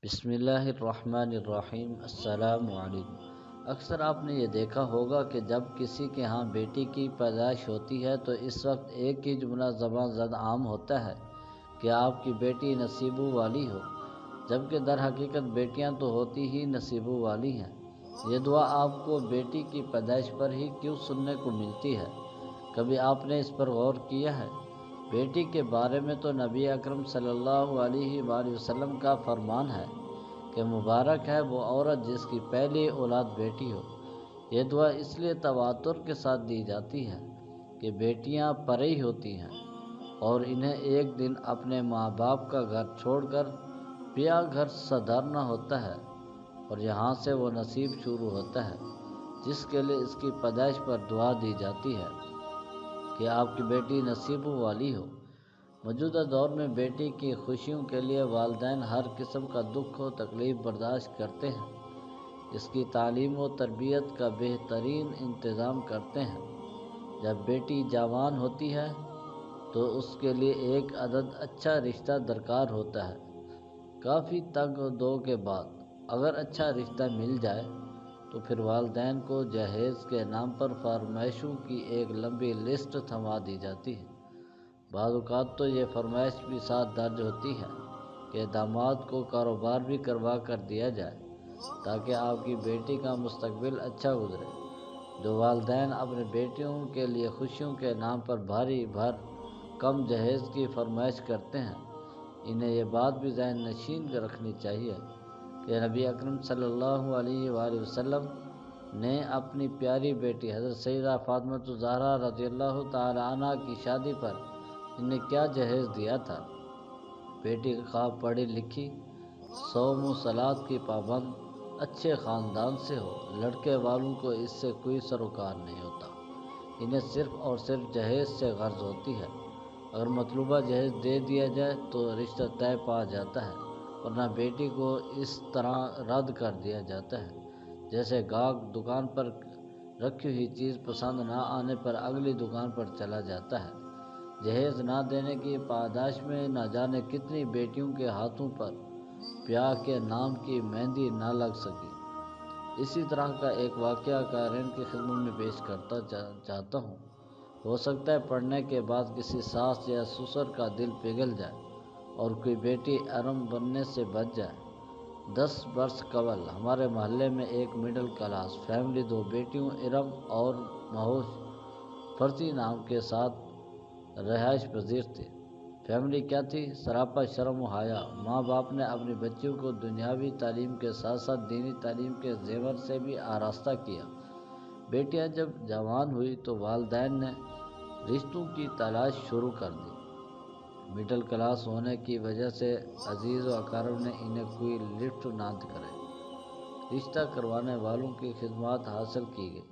بسم اللہ الرحمن الرحیم۔ السلام علیکم۔ اکثر آپ نے یہ دیکھا ہوگا کہ جب کسی کے ہاں بیٹی کی پیدائش ہوتی ہے تو اس وقت ایک ہی جملہ زبان زد عام ہوتا ہے کہ آپ کی بیٹی نصیبوں والی ہو، جبکہ در حقیقت بیٹیاں تو ہوتی ہی نصیبوں والی ہیں۔ یہ دعا آپ کو بیٹی کی پیدائش پر ہی کیوں سننے کو ملتی ہے؟ کبھی آپ نے اس پر غور کیا ہے؟ بیٹی کے بارے میں تو نبی اکرم صلی اللہ علیہ وآلہ وسلم کا فرمان ہے کہ مبارک ہے وہ عورت جس کی پہلی اولاد بیٹی ہو۔ یہ دعا اس لیے تواتر کے ساتھ دی جاتی ہے کہ بیٹیاں پرئی ہوتی ہیں اور انہیں ایک دن اپنے ماں باپ کا گھر چھوڑ کر پیا گھر سدھارنا ہوتا ہے، اور یہاں سے وہ نصیب شروع ہوتا ہے جس کے لیے اس کی پیدائش پر دعا دی جاتی ہے کہ آپ کی بیٹی نصیبوں والی ہو۔ موجودہ دور میں بیٹی کی خوشیوں کے لیے والدین ہر قسم کا دکھ و تکلیف برداشت کرتے ہیں، اس کی تعلیم و تربیت کا بہترین انتظام کرتے ہیں۔ جب بیٹی جوان ہوتی ہے تو اس کے لیے ایک عدد اچھا رشتہ درکار ہوتا ہے۔ کافی تگ و دو کے بعد اگر اچھا رشتہ مل جائے تو پھر والدین کو جہیز کے نام پر فرمائشوں کی ایک لمبی لسٹ تھما دی جاتی ہے۔ بعض اوقات تو یہ فرمائش بھی ساتھ درج ہوتی ہے کہ داماد کو کاروبار بھی کروا کر دیا جائے تاکہ آپ کی بیٹی کا مستقبل اچھا گزرے۔ جو والدین اپنے بیٹیوں کے لیے خوشیوں کے نام پر بھاری بھر کم جہیز کی فرمائش کرتے ہیں، انہیں یہ بات بھی ذہن نشین رکھنی چاہیے کہ نبی اکرم صلی اللہ علیہ وآلہ وسلم نے اپنی پیاری بیٹی حضرت سیدہ فاطمہ الزہرا رضی اللہ تعالی عنہ کی شادی پر انہیں کیا جہیز دیا تھا۔ بیٹی خواب پڑھی لکھی، صوم و صلات کی پابند، اچھے خاندان سے ہو، لڑکے والوں کو اس سے کوئی سروکار نہیں ہوتا، انہیں صرف اور صرف جہیز سے غرض ہوتی ہے۔ اگر مطلوبہ جہیز دے دیا جائے تو رشتہ طے پا جاتا ہے، ورنہ بیٹی کو اس طرح رد کر دیا جاتا ہے جیسے گاہک دکان پر رکھی ہوئی چیز پسند نہ آنے پر اگلی دکان پر چلا جاتا ہے۔ جہیز نہ دینے کی پاداش میں نہ جانے کتنی بیٹیوں کے ہاتھوں پر پیار کے نام کی مہندی نہ لگ سکی۔ اسی طرح کا ایک واقعہ قارئین کی خدمت میں پیش کرتا چاہتا ہوں۔ ہو سکتا ہے پڑھنے کے بعد کسی ساس یا سسر کا دل پگھل جائے اور کوئی بیٹی ارم بننے سے بچ جائے۔ 10 برس قبل ہمارے محلے میں ایک مڈل کلاس فیملی 2 بیٹیوں ارم اور مہوش فرزی نام کے ساتھ رہائش پذیر تھی۔ فیملی کیا تھی؟ سراپا شرم و حیا۔ ماں باپ نے اپنی بچیوں کو دنیاوی تعلیم کے ساتھ ساتھ دینی تعلیم کے زیور سے بھی آراستہ کیا۔ بیٹیاں جب جوان ہوئی تو والدین نے رشتوں کی تلاش شروع کر دی۔ مڈل کلاس ہونے کی وجہ سے عزیز و اقارب نے انہیں کوئی لفٹ نہ کرے، رشتہ کروانے والوں کی خدمات حاصل کی گئی۔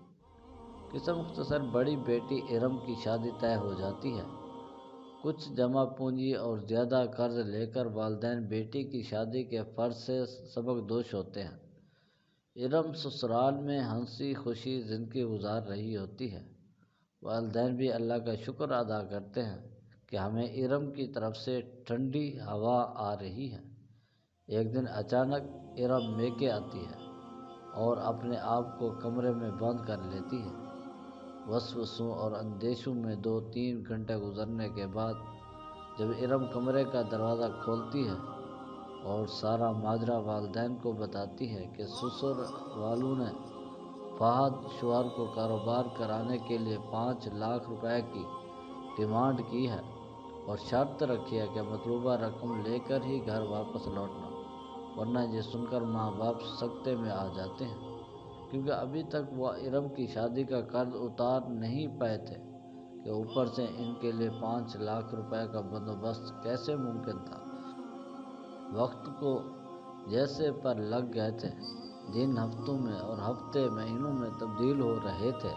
قصہ مختصر، بڑی بیٹی ارم کی شادی طے ہو جاتی ہے۔ کچھ جمع پونجی اور زیادہ قرض لے کر والدین بیٹی کی شادی کے فرض سے سبکدوش ہوتے ہیں۔ ارم سسرال میں ہنسی خوشی زندگی گزار رہی ہوتی ہے۔ والدین بھی اللہ کا شکر ادا کرتے ہیں کہ ہمیں ارم کی طرف سے ٹھنڈی ہوا آ رہی ہے۔ ایک دن اچانک ارم میکے آتی ہے اور اپنے آپ کو کمرے میں بند کر لیتی ہے۔ وسوسوں اور اندیشوں میں 2-3 گھنٹے گزرنے کے بعد جب ارم کمرے کا دروازہ کھولتی ہے اور سارا ماجرا والدین کو بتاتی ہے کہ سسر والوں نے فہد شوہر کو کاروبار کرانے کے لیے 5 لاکھ روپے کی ڈیمانڈ کی ہے اور شرط رکھی ہے کہ مطلوبہ رقم لے کر ہی گھر واپس لوٹنا، ورنہ یہ سن کر ماں باپ سکتے میں آ جاتے ہیں، کیونکہ ابھی تک وہ ارم کی شادی کا قرض اتار نہیں پائے تھے کہ اوپر سے ان کے لیے 5 لاکھ روپے کا بندوبست کیسے ممکن تھا۔ وقت کو جیسے پر لگ گئے تھے، دن ہفتوں میں اور ہفتے مہینوں میں تبدیل ہو رہے تھے،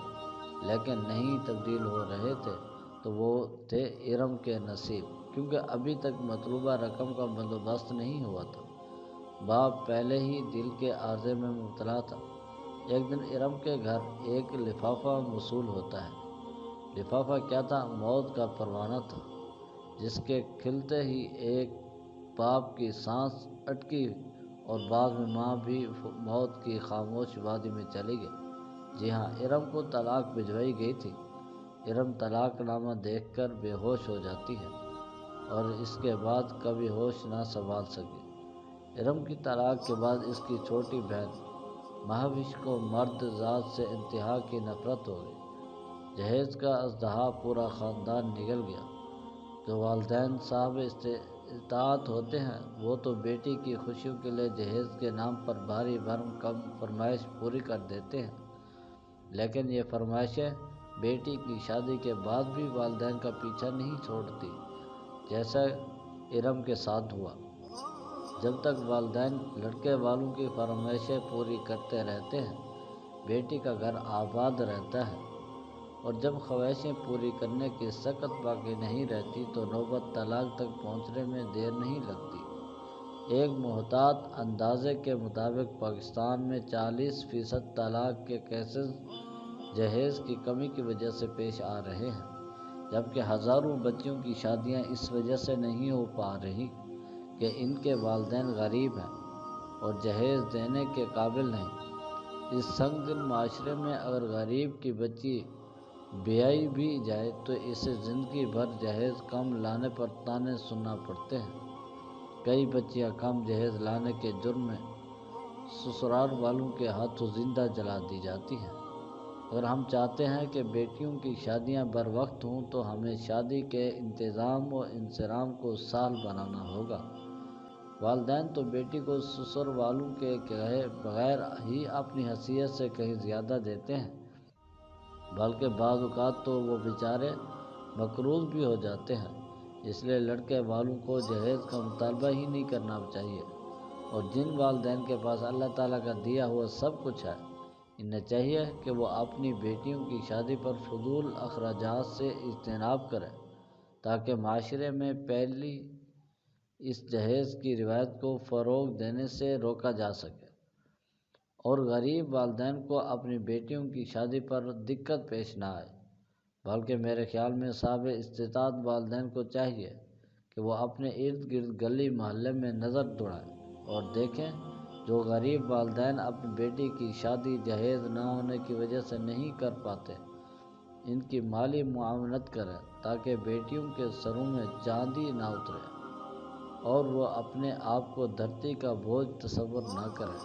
لیکن نہیں تبدیل ہو رہے تھے تو وہ تھے ارم کے نصیب، کیونکہ ابھی تک مطلوبہ رقم کا بندوبست نہیں ہوا تھا۔ باپ پہلے ہی دل کے عارضے میں مبتلا تھا۔ ایک دن ارم کے گھر ایک لفافہ موصول ہوتا ہے۔ لفافہ کیا تھا؟ موت کا پروانہ تھا، جس کے کھلتے ہی ایک باپ کی سانس اٹکی اور بعد میں ماں بھی موت کی خاموش وادی میں چلی گئی۔ جی ہاں، ارم کو طلاق بھجوائی گئی تھی۔ ارم طلاق نامہ دیکھ کر بے ہوش ہو جاتی ہے اور اس کے بعد کبھی ہوش نہ سنبھال سکی۔ ارم کی طلاق کے بعد اس کی چھوٹی بہن مہاوش کو مرد ذات سے انتہا کی نفرت ہو گئی۔ جہیز کا ازدہا پورا خاندان نگل گیا۔ جو والدین صاحب اطاعت ہوتے ہیں وہ تو بیٹی کی خوشیوں کے لیے جہیز کے نام پر بھاری بھرم کم فرمائش پوری کر دیتے ہیں، لیکن یہ فرمائشیں بیٹی کی شادی کے بعد بھی والدین کا پیچھا نہیں چھوڑتی، جیسا ارم کے ساتھ ہوا۔ جب تک والدین لڑکے والوں کی فرمائشیں پوری کرتے رہتے ہیں، بیٹی کا گھر آباد رہتا ہے، اور جب خواہشیں پوری کرنے کی سخت باقی نہیں رہتی تو نوبت طلاق تک پہنچنے میں دیر نہیں لگتی۔ ایک محتاط اندازے کے مطابق پاکستان میں 40% طلاق کے کیسز جہیز کی کمی کی وجہ سے پیش آ رہے ہیں، جبکہ ہزاروں بچیوں کی شادیاں اس وجہ سے نہیں ہو پا رہی کہ ان کے والدین غریب ہیں اور جہیز دینے کے قابل نہیں۔ اس سنگ دل معاشرے میں اگر غریب کی بچی بیائی بھی جائے تو اسے زندگی بھر جہیز کم لانے پر طعنے سننا پڑتے ہیں۔ کئی بچیاں کم جہیز لانے کے جرم میں سسرال والوں کے ہاتھوں زندہ جلا دی جاتی ہیں۔ اگر ہم چاہتے ہیں کہ بیٹیوں کی شادیاں بر وقت ہوں تو ہمیں شادی کے انتظام و انصرام کو سہل بنانا ہوگا۔ والدین تو بیٹی کو سسر والوں کے کہے بغیر ہی اپنی حیثیت سے کہیں زیادہ دیتے ہیں، بلکہ بعض اوقات تو وہ بیچارے مقروض بھی ہو جاتے ہیں۔ اس لیے لڑکے والوں کو جہیز کا مطالبہ ہی نہیں کرنا چاہیے، اور جن والدین کے پاس اللہ تعالیٰ کا دیا ہوا سب کچھ ہے، انہیں چاہیے کہ وہ اپنی بیٹیوں کی شادی پر فضول اخراجات سے اجتناب کریں تاکہ معاشرے میں پھیلی اس جہیز کی روایت کو فروغ دینے سے روکا جا سکے اور غریب والدین کو اپنی بیٹیوں کی شادی پر دقت پیش نہ آئے۔ بلکہ میرے خیال میں صاحب استطاعت والدین کو چاہیے کہ وہ اپنے ارد گرد گلی محلے میں نظر دوڑائیں اور دیکھیں جو غریب والدین اپنی بیٹی کی شادی جہیز نہ ہونے کی وجہ سے نہیں کر پاتے، ان کی مالی معاونت کریں تاکہ بیٹیوں کے سروں میں چاندی نہ اترے اور وہ اپنے آپ کو دھرتی کا بوجھ تصور نہ کریں۔